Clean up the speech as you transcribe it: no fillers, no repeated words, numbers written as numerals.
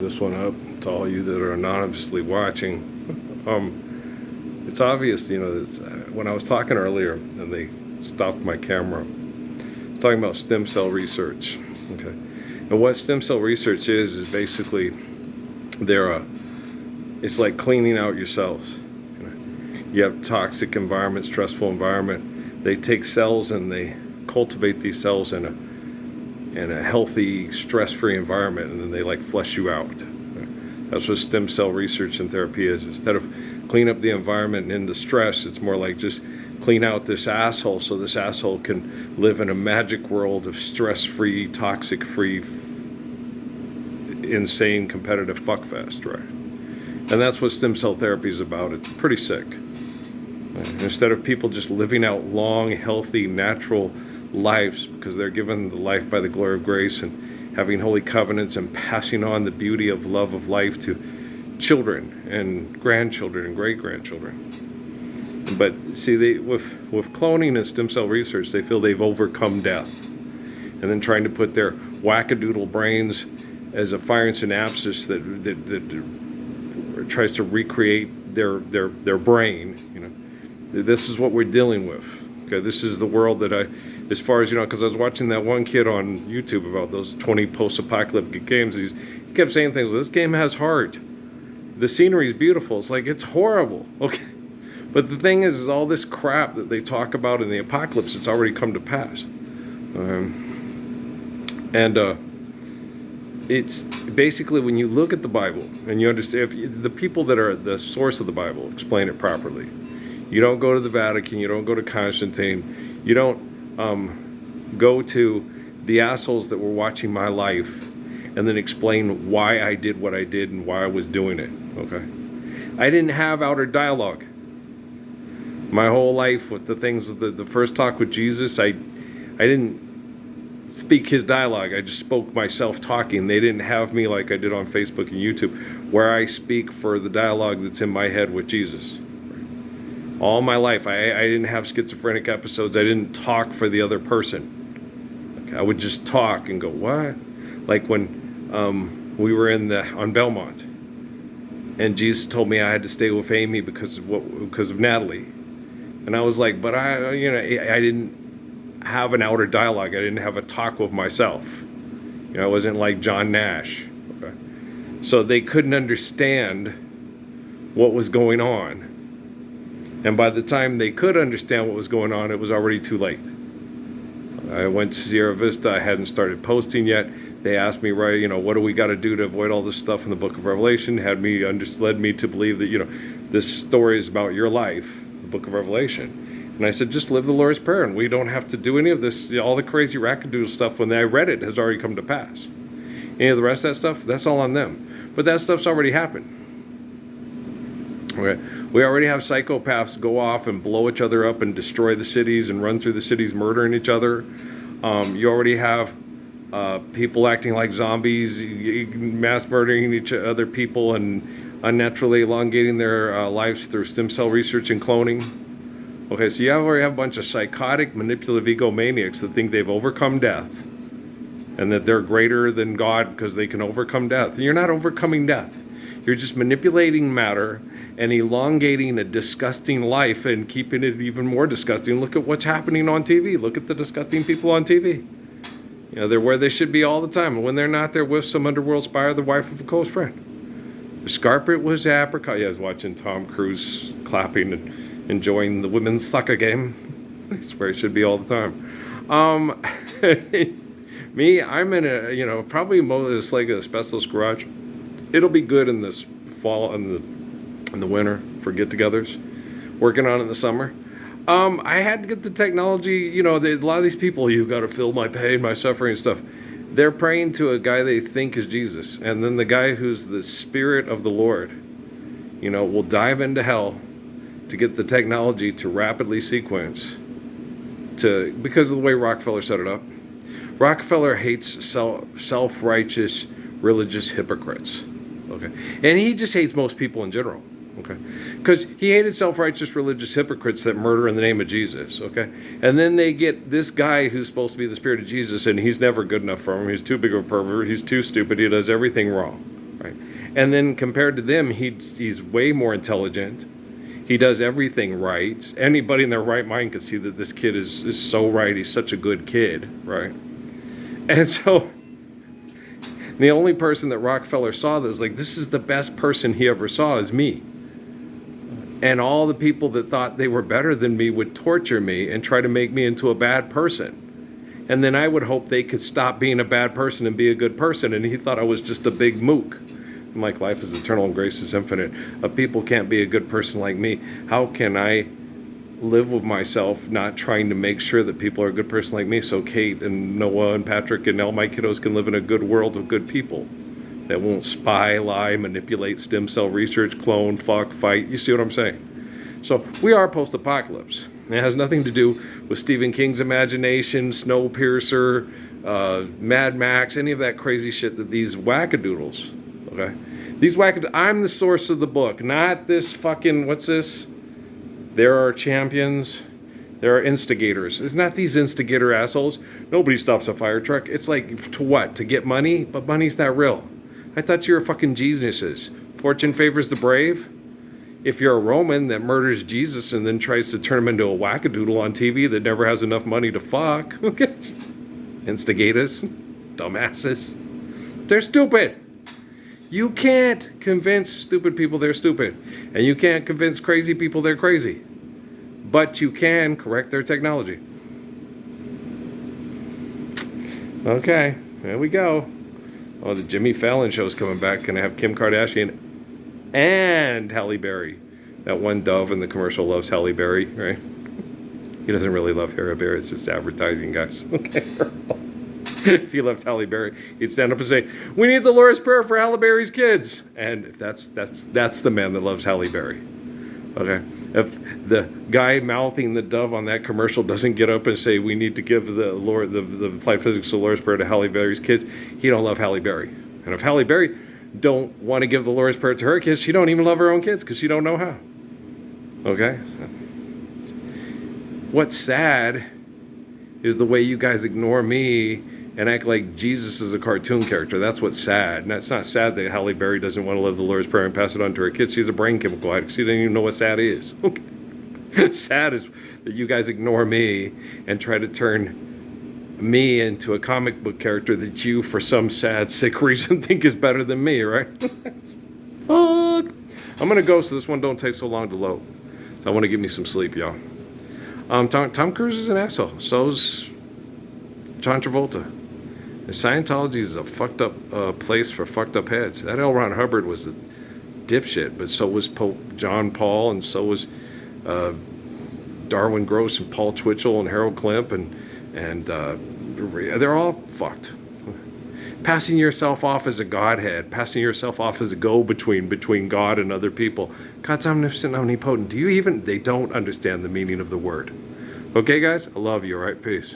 This one up to all you that are anonymously watching. It's obvious, when I was talking earlier and they stopped my camera, I'm talking about stem cell research. Okay, and what stem cell research is basically it's like cleaning out your cells. You have toxic environment, stressful environment. They take cells and they cultivate these cells in a healthy, stress-free environment, and then they like flush you out. That's what stem cell research and therapy is. Instead of clean up the environment and end the stress, it's more like just clean out this asshole so this asshole can live in a magic world of stress-free, toxic-free, insane, competitive fuckfest, right? And that's what stem cell therapy is about. It's pretty sick. Instead of people just living out long, healthy, natural lives because they're given the life by the glory of grace and having holy covenants and passing on the beauty of love of life to children and grandchildren and great-grandchildren. But see, with cloning and stem cell research, they feel they've overcome death, and then trying to put their wackadoodle brains as a firing synapses that tries to recreate their brain. This is what we're dealing with. Okay, this is the world that as far as, because I was watching that one kid on YouTube about those 20 post-apocalyptic games. He kept saying things like, this game has heart. The scenery is beautiful. It's like, it's horrible. Okay. But the thing is all this crap that they talk about in the apocalypse, it's already come to pass. It's basically when you look at the Bible and you understand, if the people that are the source of the Bible explain it properly. You don't go to the Vatican, you don't go to Constantine, you don't go to the assholes that were watching my life and then explain why I did what I did and why I was doing it, okay? I didn't have outer dialogue. My whole life with the things, with the first talk with Jesus, I didn't speak his dialogue, I just spoke myself talking. They didn't have me like I did on Facebook and YouTube, where I speak for the dialogue that's in my head with Jesus. All my life, I didn't have schizophrenic episodes. I didn't talk for the other person. Okay, I would just talk and go, what? Like when we were on Belmont, and Jesus told me I had to stay with Amy because of Natalie, and I was like, but I didn't have an outer dialogue. I didn't have a talk with myself. I wasn't like John Nash. Okay? So they couldn't understand what was going on. And by the time they could understand what was going on, it was already too late. I went to Sierra Vista. I hadn't started posting yet. They asked me, what do we got to do to avoid all this stuff in the book of Revelation? Led me to believe that, this story is about your life, the book of Revelation. And I said, just live the Lord's Prayer, and we don't have to do any of this, all the crazy rackadoodle stuff when I read it has already come to pass. Any of the rest of that stuff, that's all on them. But that stuff's already happened. Okay. We already have psychopaths go off and blow each other up and destroy the cities and run through the cities murdering each other. You already have people acting like zombies, mass murdering each other people and unnaturally elongating their lives through stem cell research and cloning. Okay, so you already have a bunch of psychotic, manipulative egomaniacs that think they've overcome death and that they're greater than God because they can overcome death. And you're not overcoming death. You're just manipulating matter and elongating a disgusting life and keeping it even more disgusting. Look at what's happening on TV. Look at the disgusting people on TV. They're where they should be all the time. And when they're not, they're with some underworld spy or the wife of a close friend. The scarpet was apricot. Yeah, I was watching Tom Cruise clapping and enjoying the women's soccer game. That's where it should be all the time. Me, I'm in a, probably this like an asbestos garage. It'll be good in this fall and in the winter for get-togethers. Working on it in the summer. I had to get the technology. A lot of these people, you got to feel my pain, my suffering and stuff. They're praying to a guy they think is Jesus, and then the guy who's the Spirit of the Lord, will dive into hell to get the technology to rapidly sequence. Because of the way Rockefeller set it up. Rockefeller hates self-righteous religious hypocrites. Okay, and he just hates most people in general. Okay, because he hated self-righteous religious hypocrites that murder in the name of Jesus. Okay, and then they get this guy who's supposed to be the Spirit of Jesus, and he's never good enough for him. He's too big of a pervert. He's too stupid. He does everything wrong. right? And then compared to them, he's way more intelligent. He does everything right. Anybody in their right mind could see that this kid is so right. He's such a good kid, right? And so the only person that Rockefeller saw that was like, this is the best person he ever saw is me. And all the people that thought they were better than me would torture me and try to make me into a bad person. And then I would hope they could stop being a bad person and be a good person. And he thought I was just a big mook. I'm like, life is eternal and grace is infinite. If people can't be a good person like me, how can I live with myself not trying to make sure that people are a good person like me so Kate and Noah and Patrick and all my kiddos can live in a good world with good people that won't spy, lie, manipulate, stem cell research, clone, fuck, fight. You see what I'm saying? So we are post-apocalypse. It has nothing to do with Stephen King's imagination, Snowpiercer, Mad Max, any of that crazy shit that these wackadoodles, okay? I'm the source of the book, not this fucking, what's this? There are champions. There are instigators. It's not these instigator assholes. Nobody stops a fire truck. It's like, to what? To get money? But money's not real. I thought you were fucking geniuses. Fortune favors the brave. If you're a Roman that murders Jesus and then tries to turn him into a wackadoodle on TV that never has enough money to fuck, instigators, dumbasses. They're stupid. You can't convince stupid people they're stupid. And you can't convince crazy people they're crazy. But you can correct their technology. Okay, there we go. Oh, the Jimmy Fallon show's coming back. Gonna have Kim Kardashian and Halle Berry. That one dove in the commercial loves Halle Berry, right? He doesn't really love Halle Berry. It's just advertising, guys. Okay. If he loved Halle Berry, he'd stand up and say, "We need the Lord's Prayer for Halle Berry's kids." And that's the man that loves Halle Berry. Okay. If the guy mouthing the dove on that commercial doesn't get up and say, "We need to give the Lord the applied physics of the Lord's Prayer to Halle Berry's kids," he don't love Halle Berry. And if Halle Berry don't want to give the Lord's Prayer to her kids, she don't even love her own kids because she don't know how. Okay. So, what's sad is the way you guys ignore me and act like Jesus is a cartoon character. That's what's sad. And it's not sad that Halle Berry doesn't want to live the Lord's Prayer and pass it on to her kids. She's a brain chemical addict. She doesn't even know what sad is. Okay. Sad is that you guys ignore me and try to turn me into a comic book character that you, for some sad, sick reason, think is better than me, right? Fuck. I'm going to go so this one don't take so long to load. So I want to give me some sleep, y'all. Tom Cruise is an asshole. So's John Travolta. And Scientology is a fucked up place for fucked up heads. That L. Ron Hubbard was a dipshit, but so was Pope John Paul, and so was Darwin Gross and Paul Twitchell and Harold Klemp, and they're all fucked. Passing yourself off as a godhead, passing yourself off as a go-between God and other people. God's omniscient, omnipotent. They don't understand the meaning of the word. Okay, guys? I love you, all right? Peace.